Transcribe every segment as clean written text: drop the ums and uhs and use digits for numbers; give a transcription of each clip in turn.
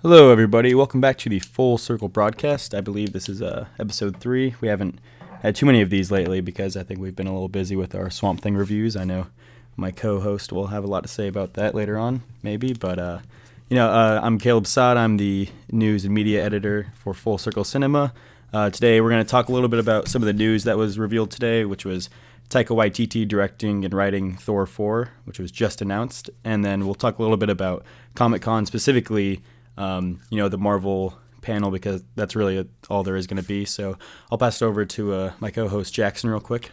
Hello, everybody. Welcome back to the Full Circle broadcast. I believe this is episode 3. We haven't had too many of these lately because I think we've been a little busy with our Swamp Thing reviews. I know my co-host will have a lot to say about that later on, maybe. But, I'm Caleb Saad. I'm the news and media editor for Full Circle Cinema. Today we're going to talk a little bit about some of the news that was revealed today, which was Taika Waititi directing and writing Thor 4, which was just announced. And then we'll talk a little bit about Comic-Con, specifically the Marvel panel, because that's really all there is going to be. So I'll pass it over to my co-host Jackson real quick.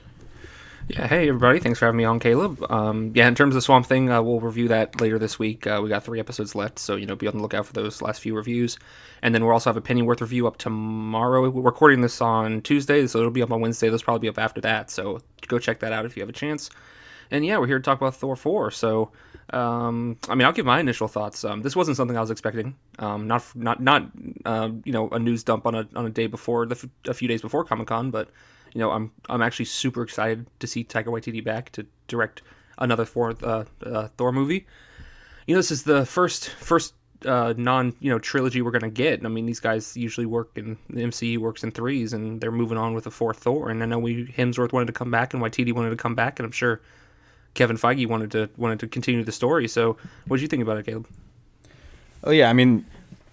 Yeah, hey everybody, thanks for having me on, Caleb. In terms of Swamp Thing, we'll review that later this week. We got 3 episodes left, so be on the lookout for those last few reviews. And then we'll also have a Pennyworth review up tomorrow. We're recording this on Tuesday, so it'll be up on Wednesday. Those probably be up after that, so go check that out if you have a chance. And yeah, we're here to talk about Thor 4. So, I'll give my initial thoughts. This wasn't something I was expecting. Not a news dump on a day before, a few days before Comic-Con, but I'm actually super excited to see Taika Waititi back to direct another Thor movie. This is the first non trilogy we're gonna get. I mean, these guys usually work in the MCU, works in threes, and they're moving on with a fourth Thor. And I know Hemsworth wanted to come back, and Waititi wanted to come back, and I'm sure Kevin Feige wanted to continue the story. So, what did you think about it, Caleb? Oh yeah, I mean,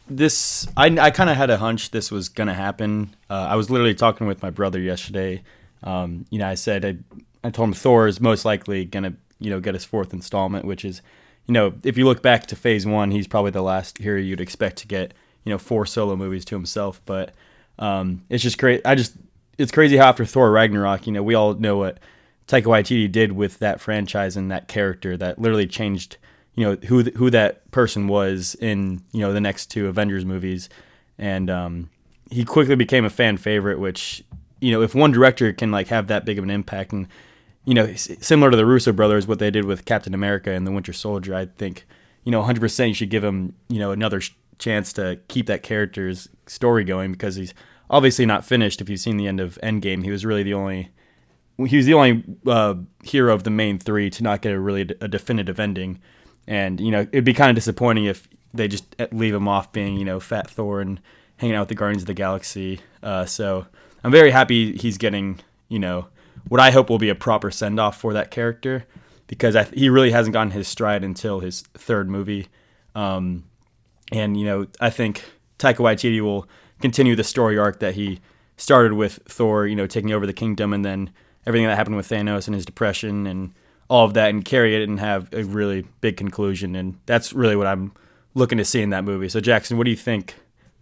this I kind of had a hunch this was gonna happen. I was literally talking with my brother yesterday. I said I told him Thor is most likely gonna get his 4th installment, which is if you look back to Phase 1, he's probably the last hero you'd expect to get 4 solo movies to himself. But it's just great. It's crazy how after Thor Ragnarok, we all know what Taika Waititi did with that franchise and that character that literally changed, who that person was in, the next 2 Avengers movies. And he quickly became a fan favorite, which, if one director can have that big of an impact, and, similar to the Russo brothers, what they did with Captain America and the Winter Soldier, I think, 100% you should give him, another chance to keep that character's story going, because he's obviously not finished. If you've seen the end of Endgame, he was the only hero of the main 3 to not get a definitive ending. And, it'd be kind of disappointing if they just leave him off being, Fat Thor and hanging out with the Guardians of the Galaxy. So I'm very happy he's getting, what I hope will be a proper send-off for that character, because he really hasn't gotten his stride until his 3rd movie. I think Taika Waititi will continue the story arc that he started with Thor, taking over the kingdom, and then everything that happened with Thanos and his depression and all of that, and carry it and have a really big conclusion. And that's really what I'm looking to see in that movie. So Jackson, what do you think?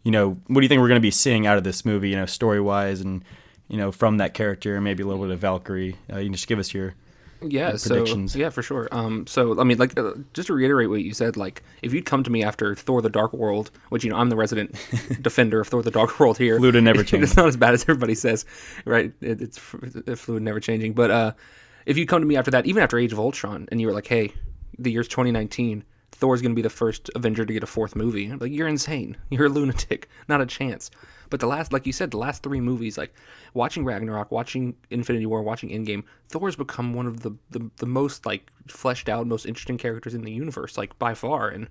What do you think we're going to be seeing out of this movie, story-wise, and, from that character, and maybe a little bit of Valkyrie? You can just give us your predictions. Yeah, for sure. Just to reiterate what you said, if you'd come to me after Thor: The Dark World, which I'm the resident defender of Thor: The Dark World here, fluid and never changing. It's not as bad as everybody says, right? It's fluid and never changing. But if you come to me after that, even after Age of Ultron, and you were like, "Hey, the year's 2019, Thor's going to be the first Avenger to get a 4th movie," I'm like, you're insane. You're a lunatic. Not a chance. But the last 3 movies, watching Ragnarok, watching Infinity War, watching Endgame, Thor's become one of the most fleshed out, most interesting characters in the universe, by far. And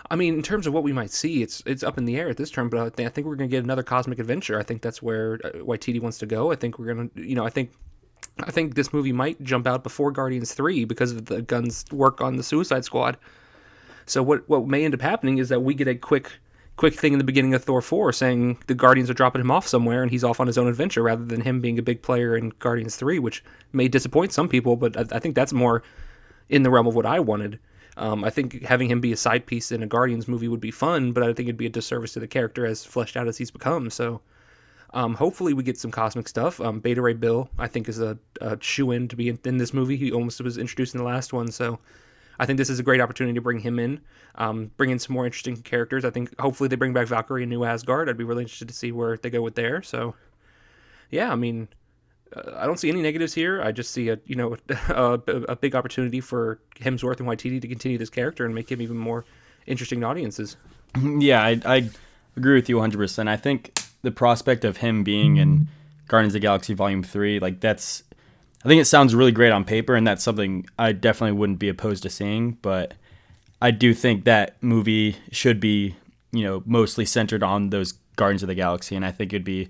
I mean, in terms of what we might see, it's up in the air at this term. But I think we're going to get another cosmic adventure. I think that's where Waititi wants to go. I think we're going to, I think this movie might jump out before Guardians 3 because of the Gunn's work on the Suicide Squad. So what may end up happening is that we get a quick thing in the beginning of Thor 4 saying the Guardians are dropping him off somewhere and he's off on his own adventure, rather than him being a big player in Guardians 3, which may disappoint some people, but I think that's more in the realm of what I wanted. I think having him be a side piece in a Guardians movie would be fun, but I think it'd be a disservice to the character as fleshed out as he's become. So hopefully we get some cosmic stuff. Beta Ray Bill, I think, is a shoo-in to be in this movie. He almost was introduced in the last one, so I think this is a great opportunity to bring him in, bring in some more interesting characters. I think hopefully they bring back Valkyrie and New Asgard. I'd be really interested to see where they go with there. So, yeah, I mean, I don't see any negatives here. I just see a big opportunity for Hemsworth and Waititi to continue this character and make him even more interesting to audiences. Yeah, I agree with you 100%. I think the prospect of him being in Guardians of the Galaxy Volume 3, I think it sounds really great on paper, and that's something I definitely wouldn't be opposed to seeing. But I do think that movie should be, mostly centered on those Guardians of the Galaxy, and I think it'd be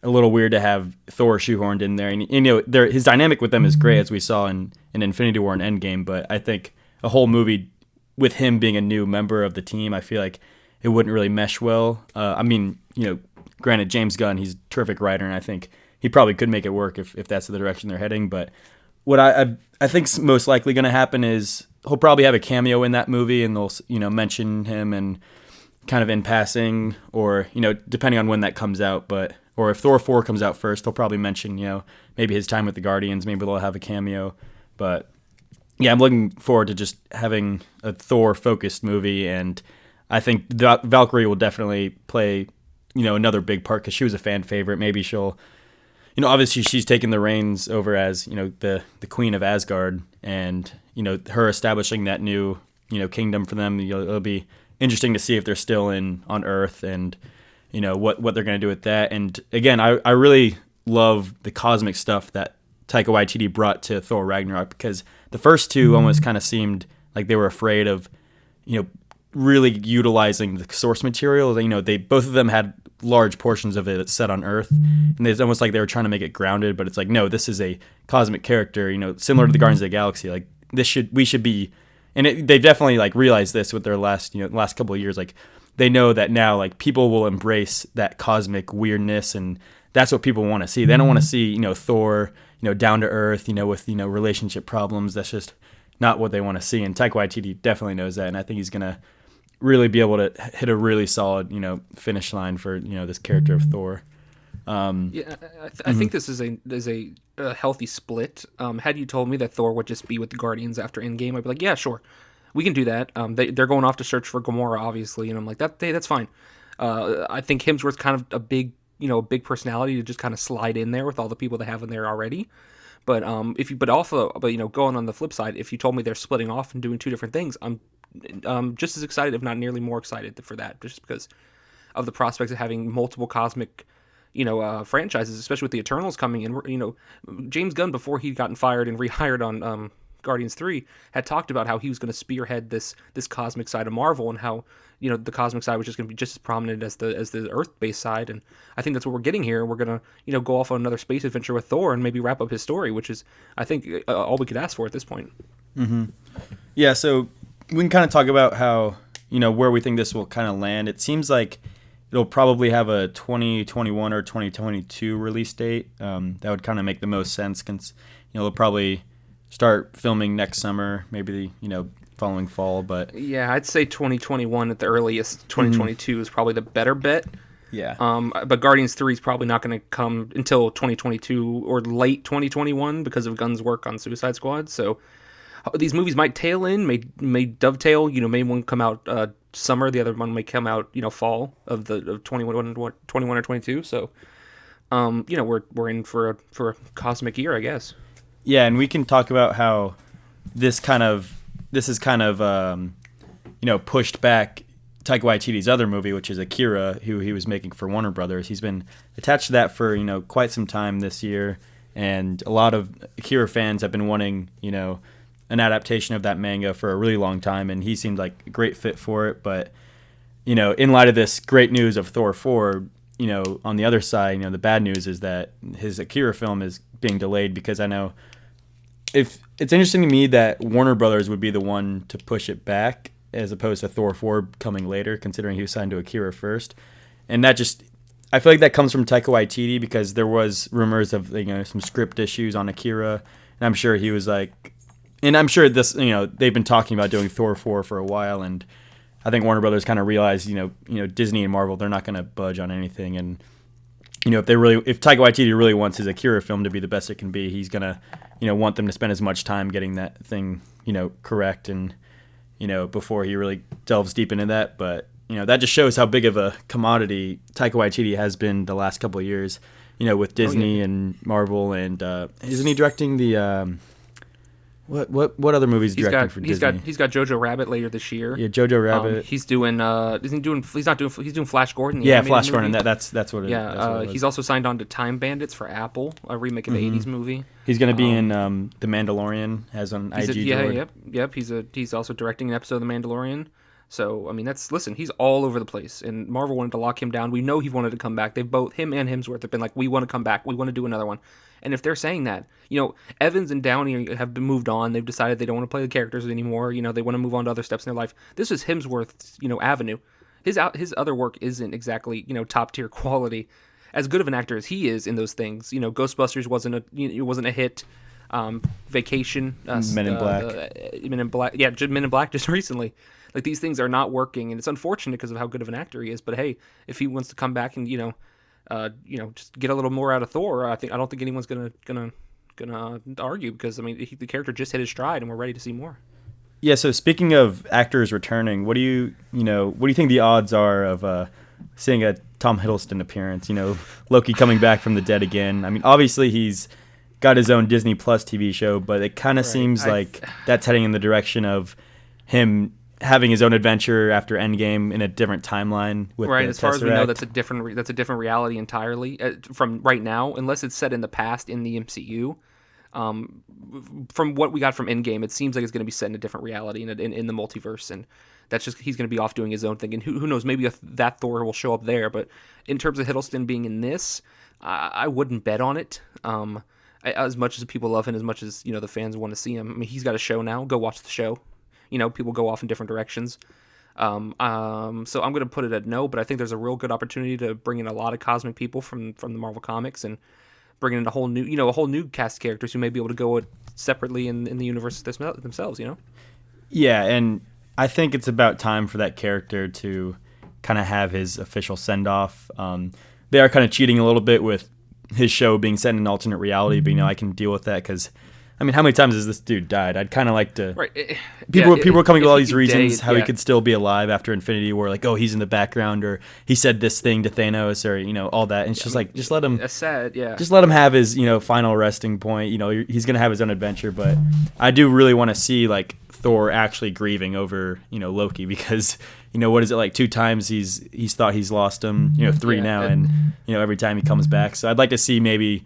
a little weird to have Thor shoehorned in there. And his dynamic with them is great, as we saw in Infinity War and Endgame. But I think a whole movie with him being a new member of the team, I feel like it wouldn't really mesh well. Granted, James Gunn, he's a terrific writer, and I think he probably could make it work if that's the direction they're heading. But what I think's most likely going to happen is he'll probably have a cameo in that movie, and they'll mention him and kind of in passing, or depending on when that comes out. Or if Thor 4 comes out first, they'll probably mention maybe his time with the Guardians. Maybe they'll have a cameo. But yeah, I'm looking forward to just having a Thor focused movie, and I think Valkyrie will definitely play another big part because she was a fan favorite. Maybe she'll obviously she's taken the reins over as the queen of Asgard, and her establishing that new kingdom for them. It'll be interesting to see if they're still on Earth, and what they're going to do with that. And again, I really love the cosmic stuff that Taika Waititi brought to Thor Ragnarok, because the first two almost kind of seemed like they were afraid of really utilizing the source material. They both of them had large portions of it set on Earth, and it's almost like they were trying to make it grounded, but it's like, no, this is a cosmic character, similar to the Guardians of the Galaxy. Like we should be, and they definitely like realized this with their last couple of years. Like they know that now, like people will embrace that cosmic weirdness, and that's what people want to see. They don't want to see Thor down to earth, with relationship problems. That's just not what they want to see. And Taika Waititi definitely knows that, and I think he's gonna really be able to hit a really solid, finish line for this character of Thor. I think this is a healthy split. Had you told me that Thor would just be with the Guardians after Endgame, I'd be like, yeah, sure, we can do that. They're going off to search for Gamora, obviously, and I'm like, that's fine. I think Hemsworth's kind of a big personality to just kind of slide in there with all the people they have in there already. But going on the flip side, if you told me they're splitting off and doing two different things, I'm just as excited, if not nearly more excited for that, just because of the prospects of having multiple cosmic, franchises, especially with the Eternals coming in. James Gunn, before he'd gotten fired and rehired on Guardians 3, had talked about how he was going to spearhead this cosmic side of Marvel, and how the cosmic side was just going to be just as prominent as the Earth-based side. And I think that's what we're getting here. We're going to go off on another space adventure with Thor and maybe wrap up his story, which is, I think, all we could ask for at this point. Mm-hmm. Yeah, so we can kind of talk about how, where we think this will kind of land. It seems like it'll probably have a 2021 or 2022 release date. That would kind of make the most sense, because, they'll probably start filming next summer, maybe the, following fall. But yeah, I'd say 2021 at the earliest. 2022 is probably the better bet. Yeah. But Guardians 3 is probably not going to come until 2022 or late 2021 because of Gunn's work on Suicide Squad. So these movies might tail in, may dovetail. May one come out summer, the other one may come out fall of 21 or 22. So we're in for a cosmic year, I guess. Yeah, and we can talk about how this is kind of pushed back Taika Waititi's other movie, which is Akira, who he was making for Warner Brothers. He's been attached to that for quite some time this year, and a lot of Akira fans have been wanting an adaptation of that manga for a really long time, and he seemed like a great fit for it. But in light of this great news of Thor 4, on the other side, the bad news is that his Akira film is being delayed, because I know if it's interesting to me that Warner Brothers would be the one to push it back as opposed to Thor 4 coming later, considering he was signed to Akira first. And that just, I feel like that comes from Taika Waititi, because there was rumors of some script issues on Akira, and I'm sure he was like, and I'm sure this, they've been talking about doing Thor 4 for a while, and I think Warner Brothers kind of realized, Disney and Marvel, they're not going to budge on anything, and if Taika Waititi really wants his Akira film to be the best it can be, he's gonna, want them to spend as much time getting that thing, correct, and before he really delves deep into that. But that just shows how big of a commodity Taika Waititi has been the last couple of years, with Disney and Marvel, and isn't he directing the what other movies directing for Disney? He's got Jojo Rabbit later this year. Yeah, Jojo Rabbit. He's doing he's doing Flash Gordon. Yeah, Flash Gordon. That's what it is. Yeah, he's also signed on to Time Bandits for Apple, a remake of the 80s movie. He's going to be in The Mandalorian, has an IG. Yep. He's also directing an episode of The Mandalorian. So I mean, listen, he's all over the place, and Marvel wanted to lock him down. We know he wanted to come back. They've both, him and Hemsworth, have been like, we want to come back. We want to do another one. And if they're saying that, Evans and Downey have been moved on. They've decided they don't want to play the characters anymore. They want to move on to other steps in their life. This is Hemsworth's, avenue. His other work isn't exactly, top tier quality. As good of an actor as he is in those things, Ghostbusters wasn't a hit. Vacation, Men in Black. Men in Black, yeah, Men in Black just recently. Like, these things are not working, and it's unfortunate because of how good of an actor he is. But hey, if he wants to come back and just get a little more out of Thor, I don't think anyone's gonna argue, because I mean, the character just hit his stride, and we're ready to see more. Yeah. So speaking of actors returning, what do you think the odds are of seeing a Tom Hiddleston appearance? Loki coming back from the dead again. I mean, obviously he's got his own Disney Plus TV show, but it kind of seems like that's heading in the direction of him having his own adventure after Endgame in a different timeline with right. The as far Tesseract. as we know, that's a different reality entirely from right now, unless it's set in the past in the MCU. From what we got from Endgame, it seems like it's going to be set in a different reality in the multiverse, and that's just, he's going to be off doing his own thing. And who knows, maybe that Thor will show up there. But in terms of Hiddleston being in this, I wouldn't bet on it. As much as people love him, as much as the fans want to see him. I mean, he's got a show now. Go watch the show. People go off in different directions. So I'm going to put it at no, but I think there's a real good opportunity to bring in a lot of cosmic people from the Marvel Comics and bring in a whole new cast of characters who may be able to go separately in the universe themselves. Yeah, and I think it's about time for that character to kind of have his official send off. They are kind of cheating a little bit with his show being set in an alternate reality, but I can deal with that because, I mean, how many times has this dude died? I'd kind of like to. Right. People are coming with all these reasons dead, how he could still be alive after Infinity War, like, oh, he's in the background, or he said this thing to Thanos, or all that. And it's just just let him. That's sad. Yeah. Just let him have his final resting point. He's gonna have his own adventure, but I do really want to see like Thor actually grieving over Loki, because what is it, like 2 times he's thought he's lost him, 3 now, and every time he comes back. So I'd like to see maybe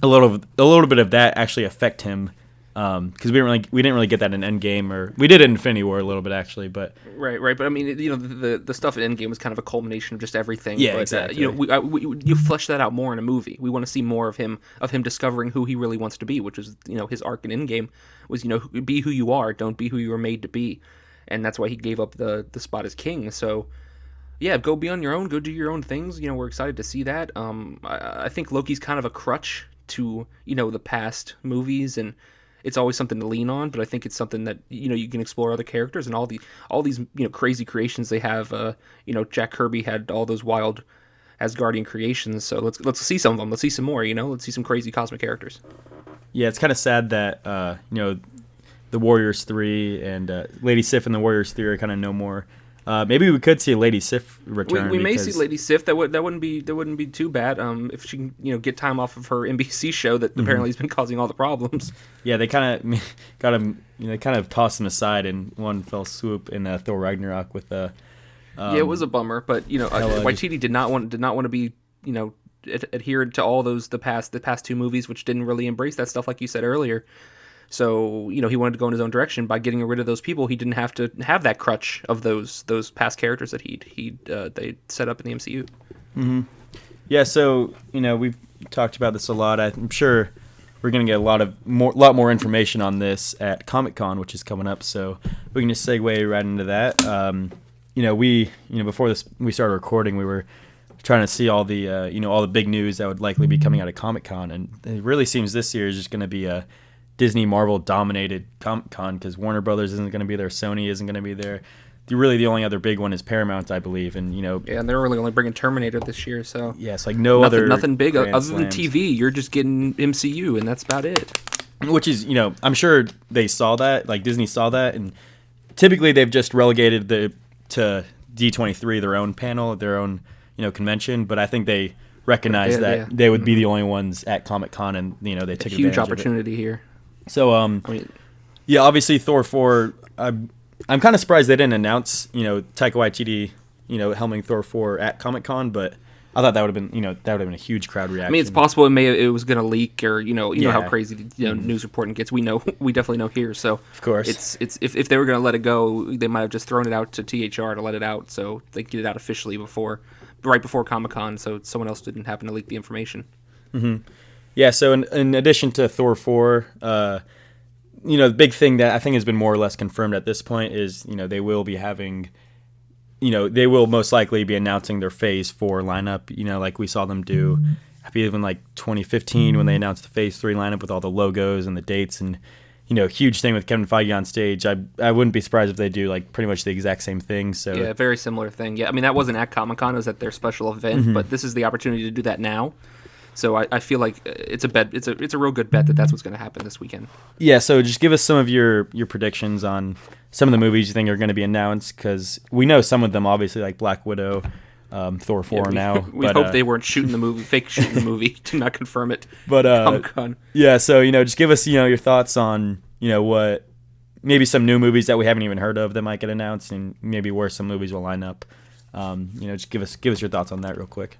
a little bit of that actually affect him, because we didn't really get that in Endgame, or we did in Infinity War a little bit actually, but right. But I mean, the stuff in Endgame was kind of a culmination of just everything. Yeah, but, exactly. You flesh that out more in a movie. We want to see more of him discovering who he really wants to be, which is his arc in Endgame was be who you are, don't be who you were made to be, and that's why he gave up the spot as king. So. Yeah, go be on your own. Go do your own things. We're excited to see that. I think Loki's kind of a crutch to the past movies, and it's always something to lean on. But I think it's something that you can explore other characters and all these crazy creations they have. Jack Kirby had all those wild Asgardian creations. So let's see some of them. Let's see some more. Let's see some crazy cosmic characters. Yeah, it's kind of sad that the Warriors 3 and Lady Sif and the Warriors 3 are kind of no more. Maybe we could see Lady Sif return. We may see Lady Sif. That wouldn't be too bad. If she can get time off of her NBC show that apparently has been causing all the problems. Yeah, they kind of got him. They kind of tossed him aside in one fell swoop in Thor Ragnarok with the. Yeah, it was a bummer, but Waititi did not want to be adhered to all the past 2 movies, which didn't really embrace that stuff like you said earlier. So he wanted to go in his own direction. By getting rid of those people, he didn't have to have that crutch of those past characters that they set up in the MCU. Mm-hmm. Yeah, so we've talked about this a lot. I'm sure we're gonna get a lot more information on this at Comic-Con, which is coming up. So we can just segue right into that. Before we started recording, we were trying to see all the all the big news that would likely be coming out of Comic-Con, and it really seems this year is just going to be a Disney Marvel dominated Comic-Con, because Warner Brothers isn't going to be there, Sony isn't going to be there. The only other big one is Paramount, I believe, and yeah, and they're really only bringing Terminator this year, so yeah, it's like nothing big other slams. than TV. You're just getting MCU, and that's about it. Which is I'm sure they saw that, like Disney saw that, and typically they've just relegated to D23 their own panel, their own convention, but I think they recognize that they would be the only ones at Comic-Con, and they took a huge opportunity here. So, yeah, obviously Thor 4, I'm kind of surprised they didn't announce, Taika Waititi, helming Thor 4 at Comic-Con, but I thought that would have been, that would have been a huge crowd reaction. I mean, it's possible it was going to leak, or you know how Yeah. crazy news reporting gets. We definitely know here. So Of course. it's if they were going to let it go, they might have just thrown it out to THR to let it out, so they get it out officially right before Comic-Con, so someone else didn't happen to leak the information. Yeah, so in addition to Thor 4, the big thing that I think has been more or less confirmed at this point is, they will be having, they will most likely be announcing their Phase 4 lineup, like we saw them do, I believe in like 2015 when they announced the Phase 3 lineup with all the logos and the dates and, huge thing with Kevin Feige on stage. I wouldn't be surprised if they do like pretty much the exact same thing. So yeah, very similar thing. Yeah, I mean, that wasn't at Comic-Con, it was at their special event, but this is the opportunity to do that now. So I feel like it's a bet. It's a real good bet that that's what's going to happen this weekend. Yeah, so just give us some of your predictions on some of the movies you think are going to be announced, because we know some of them, obviously, like Black Widow, Thor 4 now. We hope they weren't shooting the movie, fake shooting the movie to not confirm it. But Comic-Con. Yeah, so just give us your thoughts on what maybe some new movies that we haven't even heard of that might get announced, and maybe where some movies will line up. Just give us your thoughts on that real quick.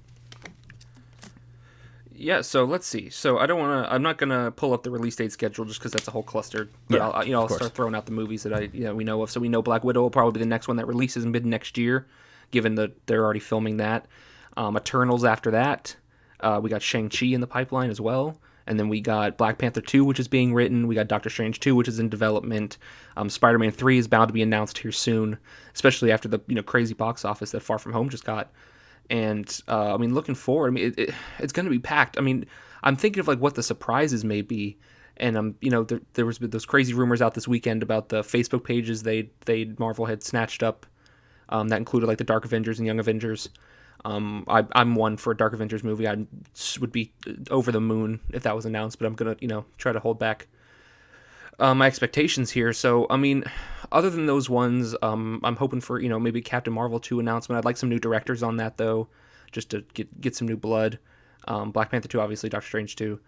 Yeah, so let's see. So I'm not gonna pull up the release date schedule just because that's a whole cluster. But Yeah, I'll start throwing out the movies that we know of. So we know Black Widow will probably be the next one that releases mid next year, given that they're already filming that. Eternals after that. We got Shang-Chi in the pipeline as well. And then we got Black Panther 2, which is being written. We got Doctor Strange 2, which is in development. Spider-Man 3 is bound to be announced here soon, especially after the crazy box office that Far From Home just got. And looking forward, it's going to be packed. I mean, I'm thinking of like what the surprises may be, and there was those crazy rumors out this weekend about the Facebook pages Marvel had snatched up, that included like the Dark Avengers and Young Avengers. I'm one for a Dark Avengers movie. I would be over the moon if that was announced, but I'm gonna try to hold back my expectations here. So I mean, other than those ones, I'm hoping for maybe Captain Marvel 2 announcement. I'd like some new directors on that though, just to get some new blood. Black Panther 2, obviously, Doctor Strange 2,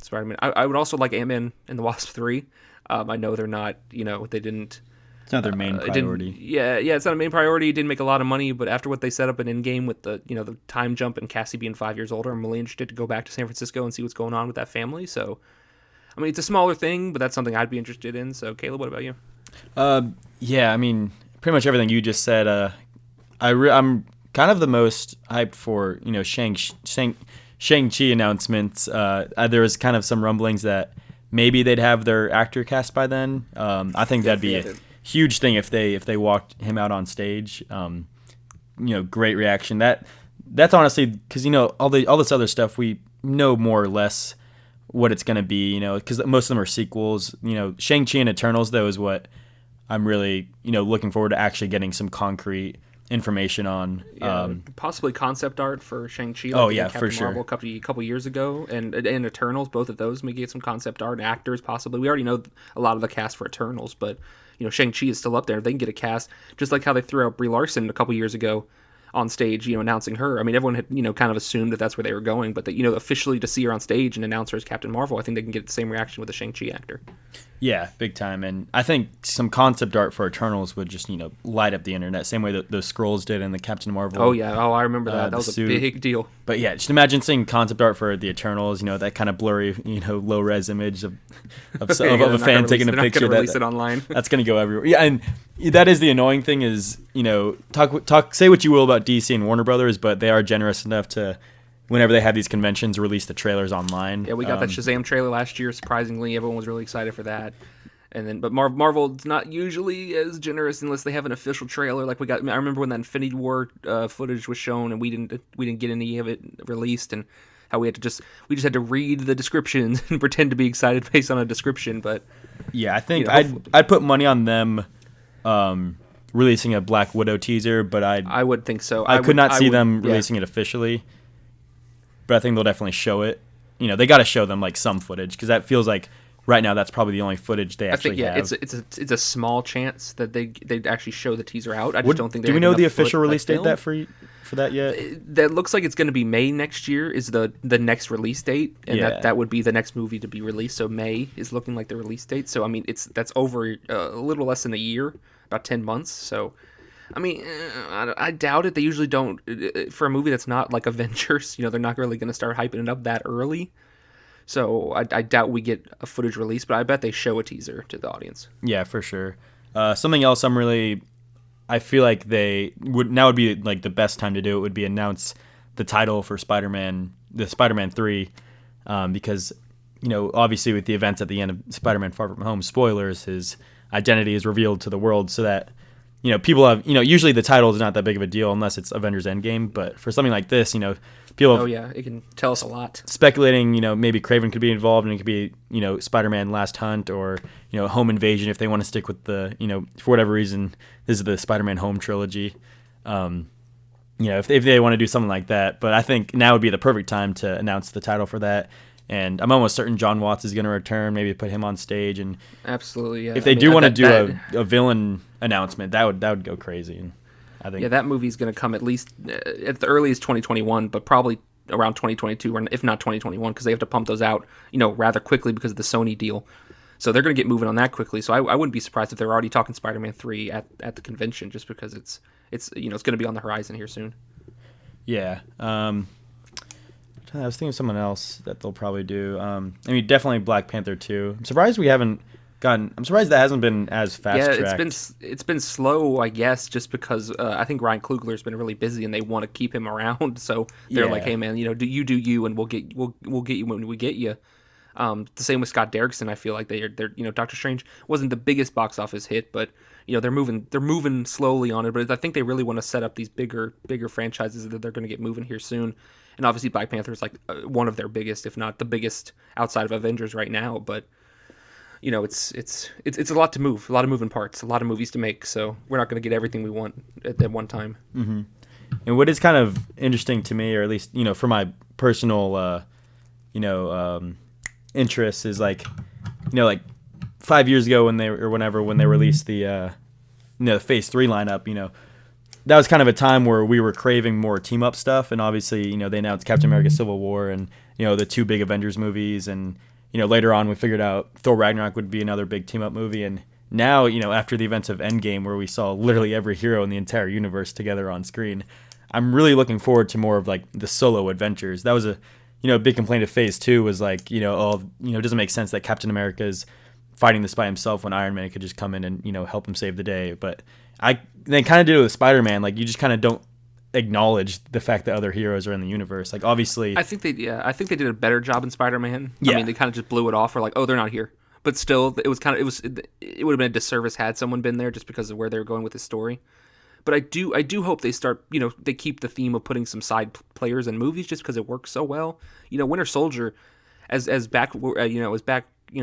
Spider-Man. I would also like Ant-Man and the Wasp 3. I know they're not, they didn't. It's not their main priority. It's not a main priority. It didn't make a lot of money, but after what they set up in Endgame with the the time jump and Cassie being 5 years older, I'm really interested to go back to San Francisco and see what's going on with that family. So, I mean, it's a smaller thing, but that's something I'd be interested in. So, Caleb, what about you? Yeah, I mean, pretty much everything you just said. I'm kind of the most hyped for Shang-Chi announcements. There was kind of some rumblings that maybe they'd have their actor cast by then. I think that'd be a huge thing if they walked him out on stage. Great reaction. That's honestly because all this other stuff we know more or less what it's gonna be. Because most of them are sequels. Shang-Chi and Eternals though is what I'm really looking forward to actually getting some concrete information on. Possibly concept art for Shang-Chi. For Captain sure. Marvel a couple years ago, and Eternals, both of those may get some concept art and actors possibly. We already know a lot of the cast for Eternals, but Shang-Chi is still up there. If they can get a cast, just like how they threw out Brie Larson a couple years ago on stage, announcing her. I mean, everyone had, kind of assumed that that's where they were going, but that, officially to see her on stage and announce her as Captain Marvel, I think they can get the same reaction with the Shang-Chi actor. Yeah, big time. And I think some concept art for Eternals would just, light up the internet, same way that those Skrulls did in the Captain Marvel. Oh, yeah. Oh, I remember that. That was a big deal. But yeah, just imagine seeing concept art for the Eternals, that kind of blurry, low-res image of a fan taking a picture. Release it online. That's going to go everywhere. Yeah, and that is the annoying thing is, say what you will about DC and Warner Brothers, but they are generous enough to, whenever they have these conventions, release the trailers online. Yeah, we got that Shazam trailer last year. Surprisingly, everyone was really excited for that. And then, but Marvel's not usually as generous unless they have an official trailer. Like I remember when that Infinity War footage was shown, and we didn't get any of it released, and how we just had to read the descriptions and pretend to be excited based on a description. But yeah, I think I'd put money on them releasing a Black Widow teaser, but I would think so. I could not see them releasing it officially, but I think they'll definitely show it. They got to show them like some footage because that feels like right now that's probably the only footage they actually have. It's a small chance that they'd actually show the teaser out. I just don't think. Do we know the official release date for that yet? That looks like it's going to be May next year is the next release date, and that would be the next movie to be released. So May is looking like the release date. So I mean, that's over a little less than a year, about 10 months. So I mean, I doubt it. They usually don't for a movie that's not like Avengers. They're not really going to start hyping it up that early. So I doubt we get a footage release, but I bet they show a teaser to the audience. Yeah, for sure. Something else I feel like would be like the best time to do it would be announce the title for the Spider-Man 3, because obviously with the events at the end of Spider-Man Far From Home, spoilers, his identity is revealed to the world, so that people have usually the title is not that big of a deal unless it's Avengers Endgame, but for something like this, people have Oh yeah, it can tell us a lot. speculating, maybe Craven could be involved, and it could be, Spider-Man Last Hunt, or, Home Invasion if they want to stick with the, for whatever reason, this is the Spider-Man Home trilogy. If they want to do something like that. But I think now would be the perfect time to announce the title for that. And I'm almost certain John Watts is going to return, maybe put him on stage. And Absolutely, yeah. if they do want to do a villain announcement, that would go crazy. And I think that movie's going to come at least at the earliest 2021, but probably around 2022, or if not 2021, because they have to pump those out, rather quickly because of the Sony deal. So they're going to get moving on that quickly. So I wouldn't be surprised if they're already talking Spider-Man 3 at the convention, just because it's going to be on the horizon here soon. Yeah. I was thinking of someone else that they'll probably do. Definitely Black Panther 2. I'm surprised that hasn't been as fast-tracked. Yeah, it's been slow, I guess, just because I think Ryan Coogler's been really busy and they want to keep him around. So they're like, hey man, do you, and we'll get you when we get you. The same with Scott Derrickson. I feel like they're Doctor Strange wasn't the biggest box office hit, but they're moving slowly on it. But I think they really want to set up these bigger franchises that they're going to get moving here soon. And obviously Black Panther is like one of their biggest, if not the biggest, outside of Avengers right now. But it's a lot to move, a lot of moving parts, a lot of movies to make. So we're not going to get everything we want at that one time. Mm-hmm. And what is kind of interesting to me, or at least for my personal interest, is like 5 years ago when they released the Phase 3 lineup, that was kind of a time where we were craving more team up stuff, and obviously they announced Captain America Civil War and the two big Avengers movies, and later on we figured out Thor Ragnarok would be another big team up movie, and now after the events of Endgame, where we saw literally every hero in the entire universe together on screen, I'm really looking forward to more of like the solo adventures. That was a big complaint of Phase 2 was like, it doesn't make sense that Captain America is fighting this by himself when Iron Man could just come in and, help him save the day. But they kind of did it with Spider-Man. Like, you just kind of don't acknowledge the fact that other heroes are in the universe. Like, obviously, I think they did a better job in Spider-Man. Yeah. I mean, they kind of just blew it off. Or like, oh, they're not here. But still, it would have been a disservice had someone been there just because of where they were going with the story. But I do hope they start, they keep the theme of putting some side players in movies just because it works so well. Winter Soldier, as back,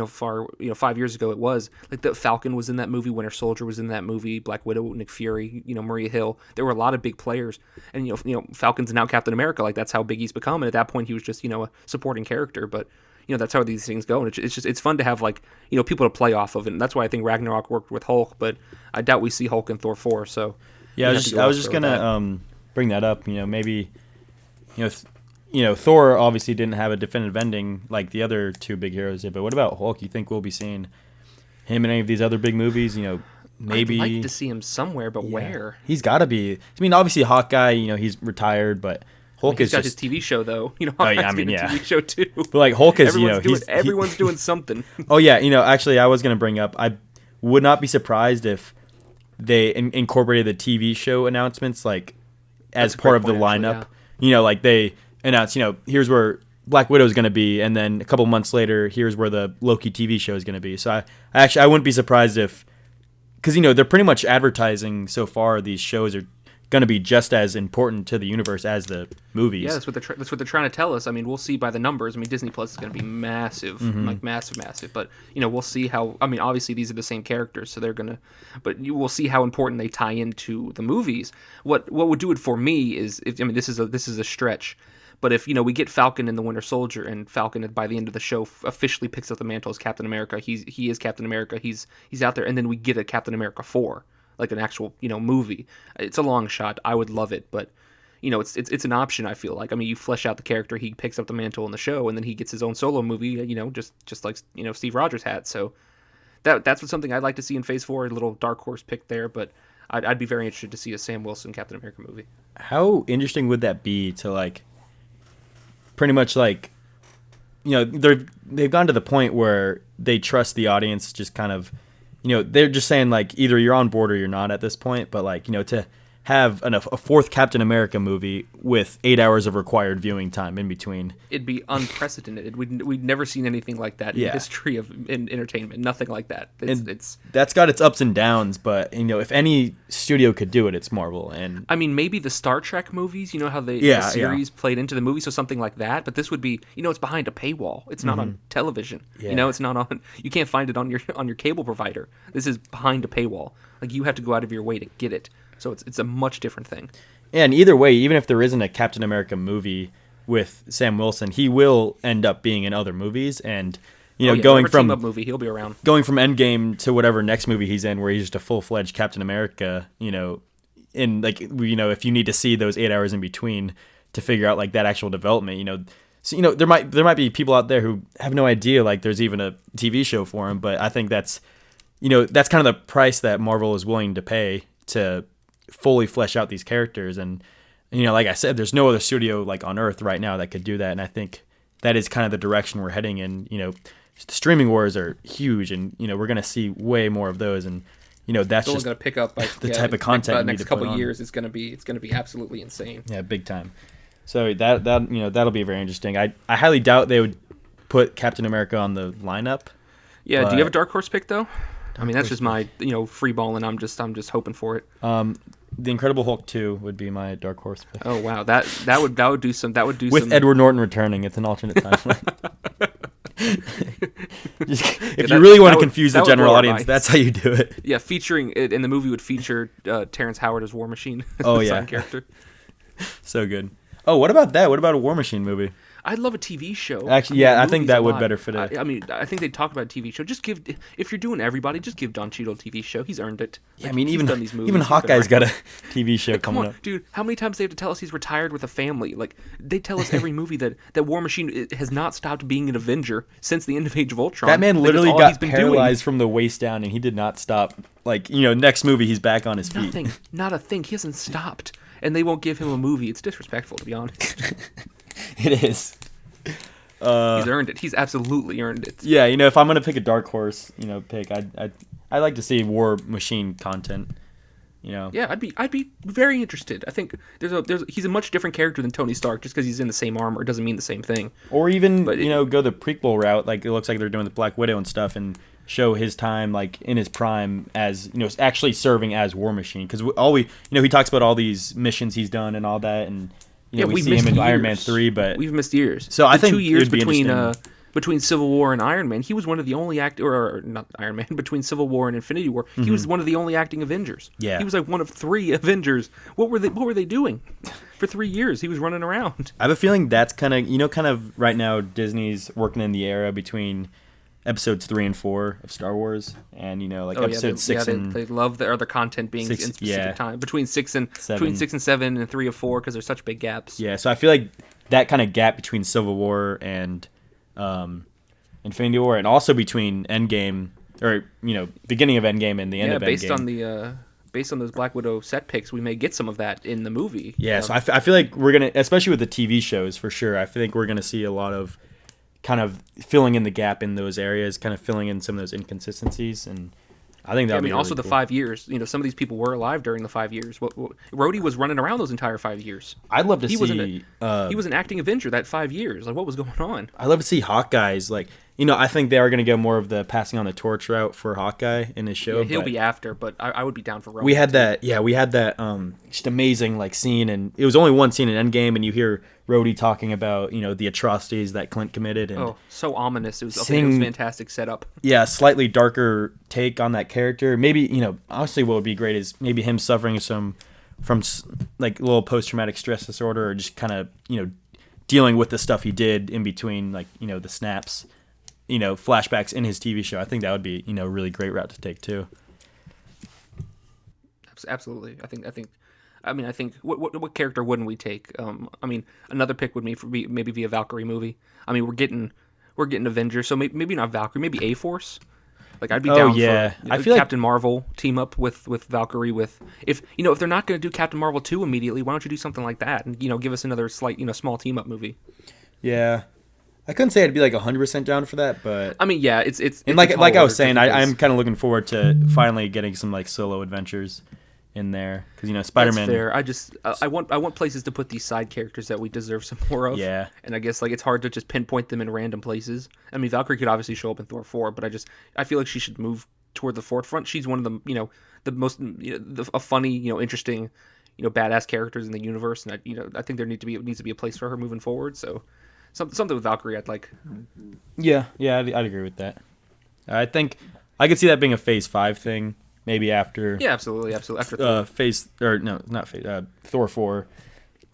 far, 5 years ago it was, like the Falcon was in that movie, Winter Soldier was in that movie, Black Widow, Nick Fury, Maria Hill. There were a lot of big players, and Falcon's now Captain America, like that's how big he's become. And at that point he was just a supporting character, but that's how these things go, and it's fun to have like people to play off of, and that's why I think Ragnarok worked with Hulk, but I doubt we see Hulk in Thor 4. So. Yeah, I was just gonna bring that up. Maybe, Thor obviously didn't have a definitive ending like the other two big heroes did. But what about Hulk? You think we'll be seeing him in any of these other big movies? Maybe. I'd like to see him somewhere, but where? He's got to be. I mean, obviously Hawkeye. He's retired, but Hulk he's is got just his TV show though. TV show too. But like Hulk is, everyone's doing something. Oh yeah, actually, I was gonna bring up. I would not be surprised if they incorporated the TV show announcements like as part of the lineup. Actually, yeah. Like they announced, here's where Black Widow is going to be, and then a couple months later, here's where the Loki TV show is going to be. So I wouldn't be surprised if, because they're pretty much advertising so far these shows are going to be just as important to the universe as the movies. Yeah, that's what they're trying to tell us. I mean, we'll see by the numbers. I mean, Disney Plus is going to be massive, like massive. But we'll see how. I mean, obviously these are the same characters, so they're gonna. But you will see how important they tie into the movies. What would do it for me is, this is a stretch, but if we get Falcon in the Winter Soldier, and Falcon by the end of the show officially picks up the mantle as Captain America. He is Captain America. He's out there, and then we get a Captain America 4. Like an actual, movie. It's a long shot. I would love it, but it's an option. I feel like. I mean, you flesh out the character. He picks up the mantle in the show, and then he gets his own solo movie. Just like Steve Rogers had. So that's something I'd like to see in Phase 4. A little dark horse pick there, but I'd be very interested to see a Sam Wilson Captain America movie. How interesting would that be to like, pretty much like, they've gone to the point where they trust the audience, just kind of, they're just saying like either you're on board or you're not at this point. But like, to have a fourth Captain America movie with 8 hours of required viewing time in between. It'd be unprecedented. We'd never seen anything like that in the history of entertainment. Nothing like that. It's that's got its ups and downs, but if any studio could do it, it's Marvel. And I mean, maybe the Star Trek movies. You know how the series played into the movie, so something like that. But this would be, it's behind a paywall. It's not on television. Yeah. It's not on. You can't find it on your cable provider. This is behind a paywall. Like you have to go out of your way to get it. So it's a much different thing. And either way, even if there isn't a Captain America movie with Sam Wilson, he will end up being in other movies. And going from team-up movie, he'll be around. Going from Endgame to whatever next movie he's in, where he's just a full-fledged Captain America. In like if you need to see those 8 hours in between to figure out like that actual development, so there might be people out there who have no idea like there's even a TV show for him. But I think that's that's kind of the price that Marvel is willing to pay to fully flesh out these characters. And like I said, there's no other studio like on earth right now that could do that. And I think that is kind of the direction we're heading in. The streaming wars are huge, and we're going to see way more of those. And that's just going to pick up the type of content next couple of years. It's going to be absolutely insane. Yeah, big time. So that'll be very interesting. I highly doubt they would put Captain America on the lineup. Yeah, do you have a dark horse pick though? I mean, that's just my free ball, and I'm just hoping for it. The Incredible Hulk 2 would be my dark horse pick. Oh wow, that would do some with Edward Norton returning. It's an alternate timeline. If you really want to confuse the general audience, that's how you do it. Yeah, featuring it, and the movie would feature Terrence Howard as War Machine. Oh yeah, side character. So good. Oh, what about that? What about a War Machine movie? I'd love a TV show. Actually, I think that would better fit it. I think they talk about a TV show. If you're doing everybody, just give Don Cheadle a TV show. He's earned it. Yeah, even Hawkeye's got a TV show coming up. Dude, how many times they have to tell us he's retired with a family? Like, they tell us every movie that War Machine has not stopped being an Avenger since the end of Age of Ultron. That man literally got paralyzed from the waist down, and he did not stop. Like, next movie, he's back on his feet. Nothing. Not a thing. He hasn't stopped. And they won't give him a movie. It's disrespectful, to be honest. It is. He's earned it. He's absolutely earned it. Yeah, if I'm gonna pick a dark horse, pick, I'd like to see War Machine content. Yeah, I'd be very interested. I think he's a much different character than Tony Stark. Just because he's in the same armor doesn't mean the same thing. Or even go the prequel route, like it looks like they're doing the Black Widow and stuff, and show his time like in his prime as actually serving as War Machine. Because he talks about all these missions he's done and all that, and we see him in Iron Man 3, but we've missed years. So I think 2 years between Civil War and Iron Man, he was one of the only not Iron Man, between Civil War and Infinity War, he was one of the only acting Avengers. Yeah. He was like one of 3 Avengers. What were they doing? For 3 years, he was running around. I have a feeling that's kind of right now Disney's working in the era between episodes 3 and 4 of Star Wars, and episode 6 and they love the other content being in specific time between 6 and 7 and 3 of 4 because there's such big gaps. Yeah, so I feel like that kind of gap between Civil War and Infinity War, and also between Endgame or beginning of Endgame and the end of Endgame. Based on those Black Widow set picks, we may get some of that in the movie. Yeah, so I feel like we're gonna, especially with the TV shows for sure. I think we're gonna see a lot of kind of filling in the gap in those areas, kind of filling in some of those inconsistencies, and I think that. Also really the cool. 5 years. Some of these people were alive during the 5 years. Rhodey was running around those entire 5 years. I'd love to see. He was an acting Avenger that 5 years. Like, what was going on? I'd love to see Hawkeye's like. I think they are going to go more of the passing on the torch route for Hawkeye in his show. Yeah, he'll be after, but I would be down for Rhodey. We had that just amazing like scene, and it was only one scene in Endgame, and you hear Rhodey talking about the atrocities that Clint committed, and so omuous. It was a fantastic setup. Yeah, slightly darker take on that character. Maybe honestly, what would be great is maybe him suffering from like a little post traumatic stress disorder, or just kind of dealing with the stuff he did in between, like the snaps. Flashbacks in his TV show. I think that would be, a really great route to take too. Absolutely. I think what character wouldn't we take? Another pick would maybe be a Valkyrie movie. We're getting Avengers, so maybe not Valkyrie, maybe A-Force. Like I'd be Oh down yeah, for I feel like Captain Marvel team up with Valkyrie. With if if they're not going to do Captain Marvel 2 immediately, why don't you do something like that and give us another slight small team up movie? yeah. I couldn't say I'd be like 100% down for that, but I mean, yeah, it's and a tall like I was order saying, just because I'm kind of looking forward to finally getting some like solo adventures in there because that's Spider-Man. fair. I want places to put these side characters that we deserve some more of. Yeah, And I guess like it's hard to just pinpoint them in random places. I mean, Valkyrie could obviously show up in Thor 4, but I feel like she should move toward the forefront. She's one of the the most a funny interesting badass characters in the universe, and I think needs to be a place for her moving forward. So something with Valkyrie, I'd like. yeah, I'd agree with that. I think I could see that being a Phase 5 thing, maybe after Yeah, absolutely. After Thor. Phase or no, not Phase Thor 4,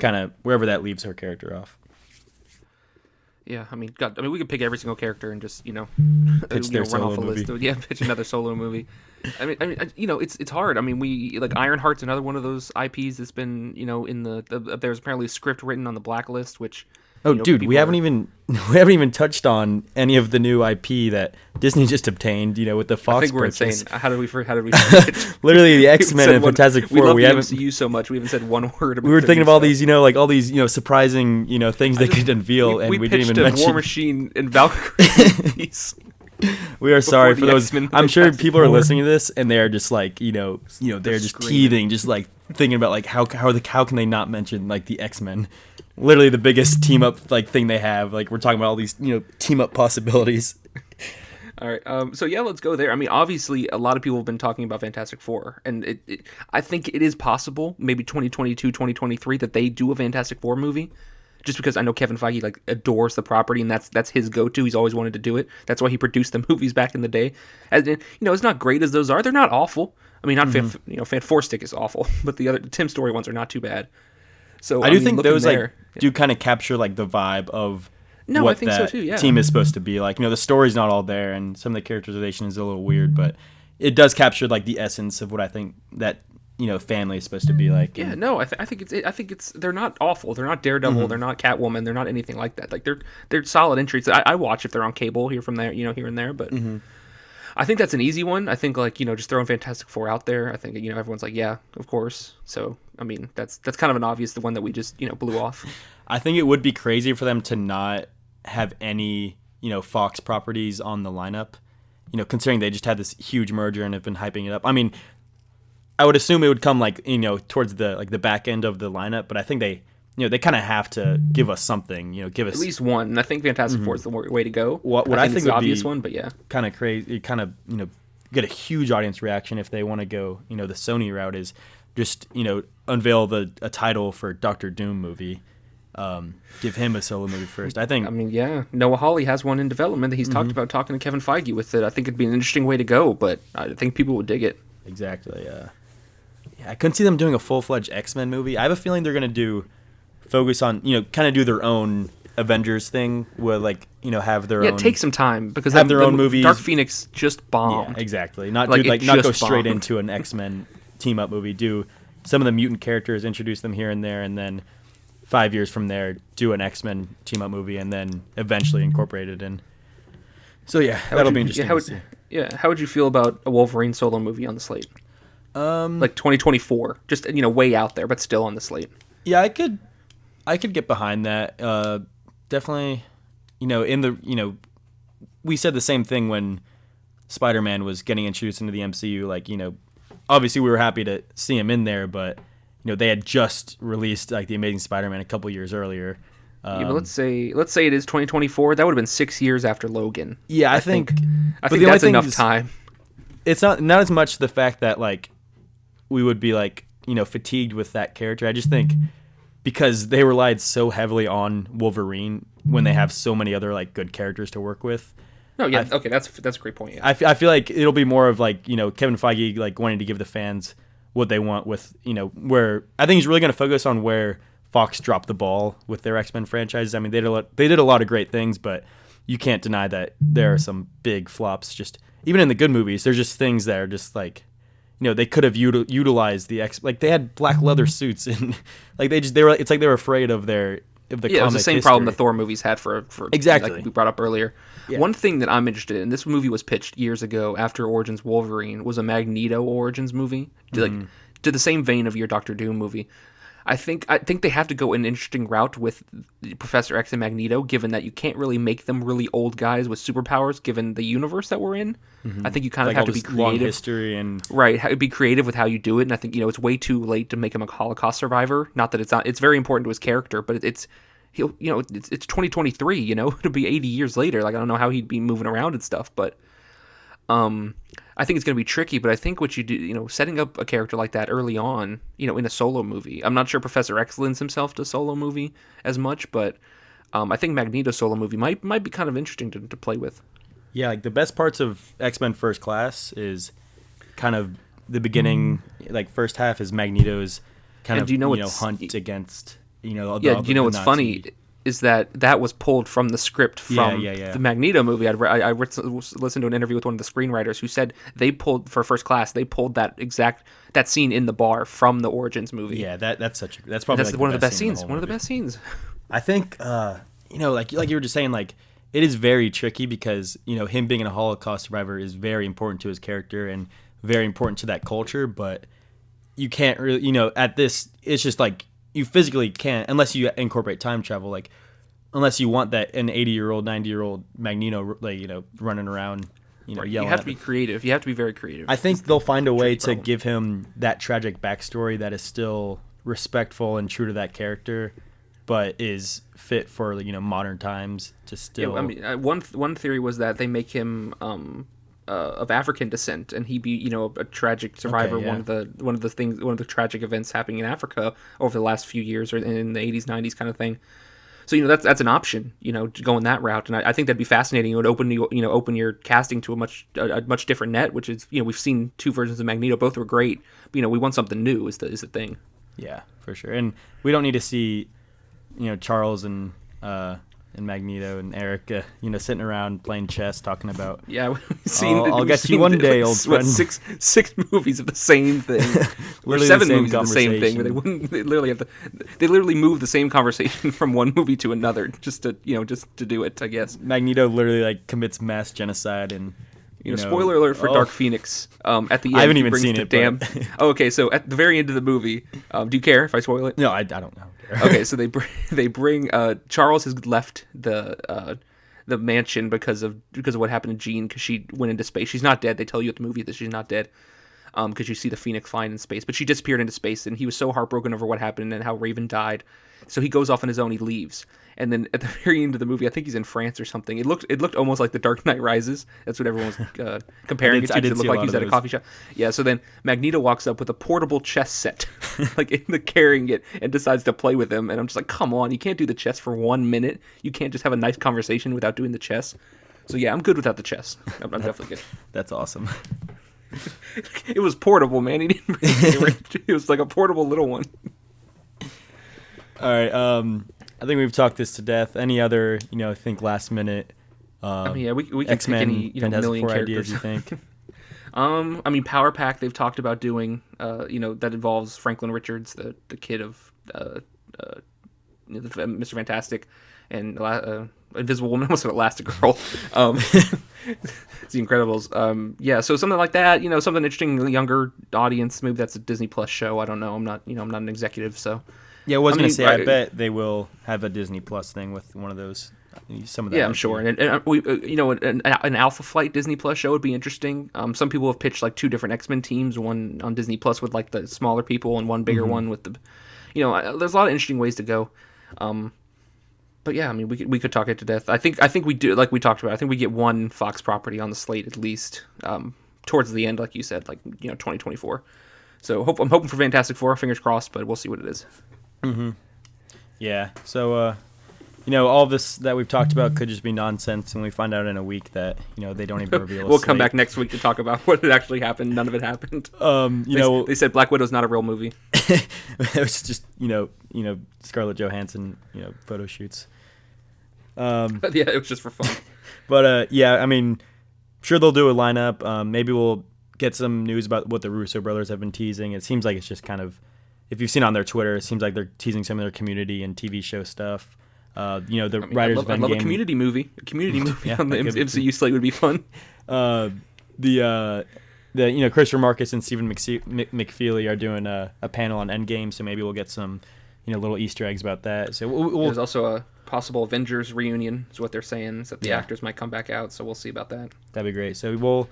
kind of wherever that leaves her character off. Yeah, I mean, we could pick every single character and just Pitch their run off solo a list. movie. Yeah, pitch another solo movie. It's hard. I mean, we like Ironheart's another one of those IPs that's been in there's apparently a script written on the blacklist, which Oh, dude, we haven't even touched on any of the new IP that Disney just obtained. With the Fox I think we're purchase. insane. How did we forget? Literally, the X-Men and Fantastic We Four. love We the haven't. MCU so much. We haven't said one word. About We were their thinking of new all stuff. these surprising things they could unveil, and we didn't pitched even a mention. War Machine and Valkyrie movies. We are sorry the for those. X-Men I'm sure Fantastic people are Four. listening to this, and they are just like they're just screaming. teething, just like thinking about like how can they not mention like the X-Men. Literally the biggest team up thing they have. Like we're talking about all these team up possibilities. All right. So yeah, let's go there. I mean, obviously, a lot of people have been talking about Fantastic Four, and I think it is possible, maybe 2022, 2023, that they do a Fantastic Four movie. Just because I know Kevin Feige adores the property, and that's his go-to. He's always wanted to do it. That's why he produced the movies back in the day. And it's not great as those are. They're not awful. I mean, not Fan Four Stick is awful, but the other Tim Story ones are not too bad. So I do think those there, do kind of capture like the vibe of No, what I think so that too, yeah. team is supposed to be like. The story's not all there, and some of the characterization is a little weird, but it does capture like the essence of what I think that family is supposed to be like. Yeah, no, I think it's they're not awful. They're not Daredevil. They're not Catwoman. They're not anything like that. Like they're solid entries. I watch if they're on cable here from there, here and there. But I think that's an easy one. I think just throwing Fantastic Four out there. I think everyone's like, yeah, of course. So I mean that's kind of an obvious the one that we just blew off. I think it would be crazy for them to not have any Fox properties on the lineup. Considering they just had this huge merger and have been hyping it up. I mean, I would assume it would come towards the back end of the lineup, but I think they they kind of have to give us something. Give us At least one. And I think Fantastic Four is the way to go. What I think it's would the obvious be one, but yeah, kind of crazy. Kind of get a huge audience reaction if they want to go the Sony route is just unveil a title for Doctor Doom movie. Give him a solo movie first. I mean, yeah. Noah Hawley has one in development that he's talked about talking to Kevin Feige with it. I think it'd be an interesting way to go, but I think people would dig it. Exactly. Yeah, I couldn't see them doing a full-fledged X-Men movie. I have a feeling they're gonna focus on kind of do their own Avengers thing, where have their own. Yeah, take some time because have their own movies. Dark Phoenix just bombed. Yeah, exactly. Not Like, do it not go just straight bombed. into an X-Men team-up movie. Do some of the mutant characters, introduce them here and there, and then 5 years from there, do an X-Men team-up movie, and then eventually incorporate it in. So yeah, that'll be interesting. To see. How would you feel about a Wolverine solo movie on the slate? Like 2024, just way out there, but still on the slate. Yeah, I could get behind that. Definitely, we said the same thing when Spider-Man was getting introduced into the MCU. Obviously we were happy to see him in there, but they had just released the Amazing Spider-Man a couple years earlier. Yeah, but let's say it is 2024. That would have been 6 years after Logan. Yeah, I think that's enough time. It's not as much the fact that we would be fatigued with that character. I just think because they relied so heavily on Wolverine when they have so many other good characters to work with. No, yeah, okay, that's a great point. Yeah. I feel like it'll be more of Kevin Feige wanting to give the fans what they want with where I think he's really going to focus on where Fox dropped the ball with their X-Men franchises. I mean, they did a lot of great things, but you can't deny that there are some big flops. Just even in the good movies, there's just things that are just they could have utilized the they had black leather suits and it's like they were afraid of their of the Yeah, it was the comic same problem the history. Thor movies had for Exactly. like we brought up earlier. Yeah. One thing that I'm interested in, this movie was pitched years ago after Origins Wolverine, was a Magneto Origins movie, like to the same vein of your Doctor Doom movie. I think they have to go an interesting route with Professor X and Magneto, given that you can't really make them really old guys with superpowers, given the universe that we're in. I think you kind of Like have all to be this long creative. history and Right, be creative with how you do it, and I think it's way too late to make him a Holocaust survivor. Not that it's not; it's very important to his character, but he'll it's 2023. It'll be 80 years later. Like I don't know how he'd be moving around and stuff, but I think it's going to be tricky. But I think what you do, setting up a character like that early on, in a solo movie. I'm not sure Professor X lends himself to solo movie as much, but I think Magneto's solo movie might be kind of interesting to play with. yeah, like the best parts of X-Men First Class is kind of the beginning, like first half is Magneto's kind And of do you know what's- hunt against Yeah, the what's Nazi. funny is that was pulled from the script from Yeah. the Magneto movie. I listened to an interview with one of the screenwriters who said they pulled for First Class. They pulled that scene in the bar from the Origins movie. Yeah, that's probably That's like one of the best scene in scenes. whole One of the movie. best scenes. I think like you were just saying, like it is very tricky because him being a Holocaust survivor is very important to his character and very important to that culture, but you can't really at this it's just like you physically can't unless you incorporate time travel, like unless you want that an 80-year-old 90-year-old Magneto like running around yelling You have at to be them. creative. You have to be very creative. I think they'll find a way to problem. give him that tragic backstory that is still respectful and true to that character, but is fit for modern times to still. Yeah, I mean, one theory was that they make him of African descent, and he be a tragic survivor. Okay, yeah. One of the tragic events happening in Africa over the last few years, or in the 80s, 90s kind of thing. So that's an option, to go in that route, and I think that'd be fascinating. It would open your casting to a much different net, which is we've seen two versions of Magneto, both were great. But, we want something new is the thing. Yeah, for sure. And we don't need to see Charles and Magneto and Eric sitting around playing chess talking about Yeah, we've seen. I'll we've get you seen, one day, old what, friend. six movies of the same thing, or Literally seven the same movies of the same thing. Where conversation. they literally have to. They literally move the same conversation from one movie to another just to do it. I guess. Magneto literally like commits mass genocide and Spoiler alert for oh, Dark Phoenix. At the end, I haven't he even brings seen the it, Damn. but- Oh, okay, so at the very end of the movie, do you care if I spoil it? No, I don't know. Okay, so they bring Charles has left the mansion because of what happened to Jean, because she went into space. She's not dead. They tell you at the movie that she's not dead, because you see the Phoenix flying in space, but she disappeared into space, and he was so heartbroken over what happened and how Raven died. So he goes off on his own. He leaves, and then at the very end of the movie, I think he's in France or something. It looked almost like The Dark Knight Rises. That's what everyone was comparing it to. I did It see looked a like lot he's of at a those. coffee shop. Yeah. So then Magneto walks up with a portable chess set, like carrying it, and decides to play with him. And I'm just like, come on, you can't do the chess for 1 minute. You can't just have a nice conversation without doing the chess. So yeah, I'm good without the chess. I'm definitely good. That's awesome. It was portable, man. He didn't. It was like a portable little one. All right. I think we've talked this to death. Any other, I think last minute. I mean, yeah, we can X-Men pick any Fantastic million Four characters. ideas. You think? I mean, Power Pack they've talked about doing. That involves Franklin Richards, the kid of Mr. Fantastic, and Invisible Woman. I almost said Elastigirl. It's The Incredibles. Yeah, so something like that. Something interesting, younger audience. Maybe that's a Disney Plus show. I don't know. I'm not an executive, so. Yeah, I was going mean, to say, I bet they will have a Disney Plus thing with one of those. Some of that. Yeah, I'm sure. And we, an Alpha Flight Disney Plus show would be interesting. Some people have pitched like two different X-Men teams, one on Disney Plus with like the smaller people, and one bigger one with the, there's a lot of interesting ways to go. But yeah, I mean, we could talk it to death. I think we do, like we talked about. I think we get one Fox property on the slate at least towards the end, like you said, like 2024. So I'm hoping for Fantastic Four. Fingers crossed, but we'll see what it is. Yeah. So, all this that we've talked about could just be nonsense, and we find out in a week that they don't even reveal. We'll come back next week to talk about what actually happened. None of it happened. They said Black Widow's not a real movie. It was just Scarlett Johansson photo shoots. But yeah, it was just for fun. But yeah, I mean, sure they'll do a lineup. Maybe we'll get some news about what the Russo brothers have been teasing. It seems like it's just kind of, if you've seen on their Twitter, it seems like they're teasing some of their Community and TV show stuff. The I mean, writers I'd of love a Endgame. community movie. A community movie Yeah, on the that could be MCU slate would be fun. The Christopher Marcus and Stephen McFeely are doing a panel on Endgame, so maybe we'll get some little Easter eggs about that. So There's also a possible Avengers reunion, is what they're saying, is that the Yeah. actors might come back out, so we'll see about that. that'd be great. So we'll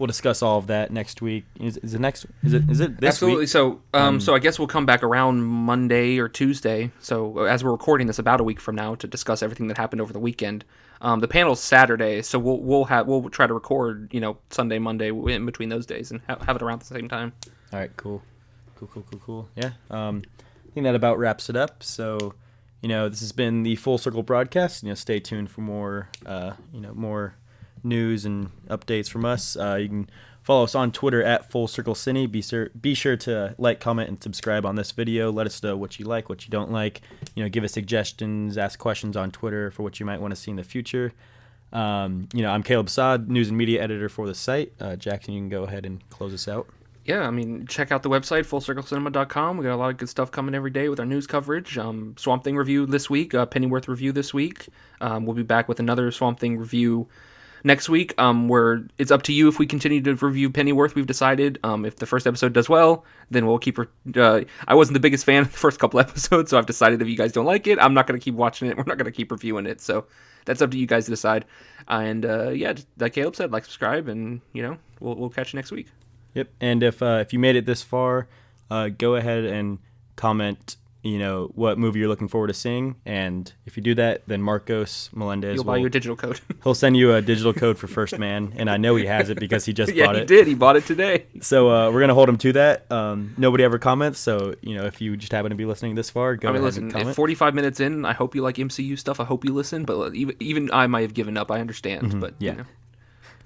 discuss all of that next week. Is it this Absolutely. week? So so I guess we'll come back around Monday or Tuesday. So as we're recording this, about a week from now, to discuss everything that happened over the weekend. The panel's Saturday, so we'll try to record Sunday, Monday in between those days and have it around the same time. All right, cool. Yeah. I think that about wraps it up. So, this has been the Full Circle broadcast. Stay tuned for more, more news and updates from us. You can follow us on Twitter at Full Circle Cine. Be sure to like, comment, and subscribe on this video. Let us know what you like, what you don't like. Give us suggestions, ask questions on Twitter for what you might want to see in the future. I'm Caleb Saad, news and media editor for the site. Jackson, you can go ahead and close us out. Yeah, I mean, check out the website, fullcirclecinema.com. We got a lot of good stuff coming every day with our news coverage. Swamp Thing review this week, Pennyworth review this week. We'll be back with another Swamp Thing review next week, where it's up to you if we continue to review Pennyworth. We've decided if the first episode does well, then we'll keep I wasn't the biggest fan of the first couple episodes, so I've decided if you guys don't like it, I'm not going to keep watching it. We're not going to keep reviewing it. So that's up to you guys to decide. And like Caleb said, subscribe, and we'll catch you next week. Yep. And if you made it this far, go ahead and comment what movie you're looking forward to seeing, and if you do that, then Marcos Melendez will buy you a digital code. He'll send you a digital code for First Man, and I know he has it because he just bought it. Yeah, he did. He bought it today. So we're gonna hold him to that. Nobody ever comments, so if you just happen to be listening this far, go ahead and comment. 45 minutes in, I hope you like MCU stuff. I hope you listen, but even I might have given up. I understand, but yeah,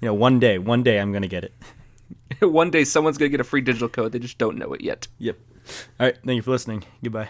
one day I'm gonna get it. One day someone's gonna get a free digital code. They just don't know it yet. Yep. All right. Thank you for listening. Goodbye.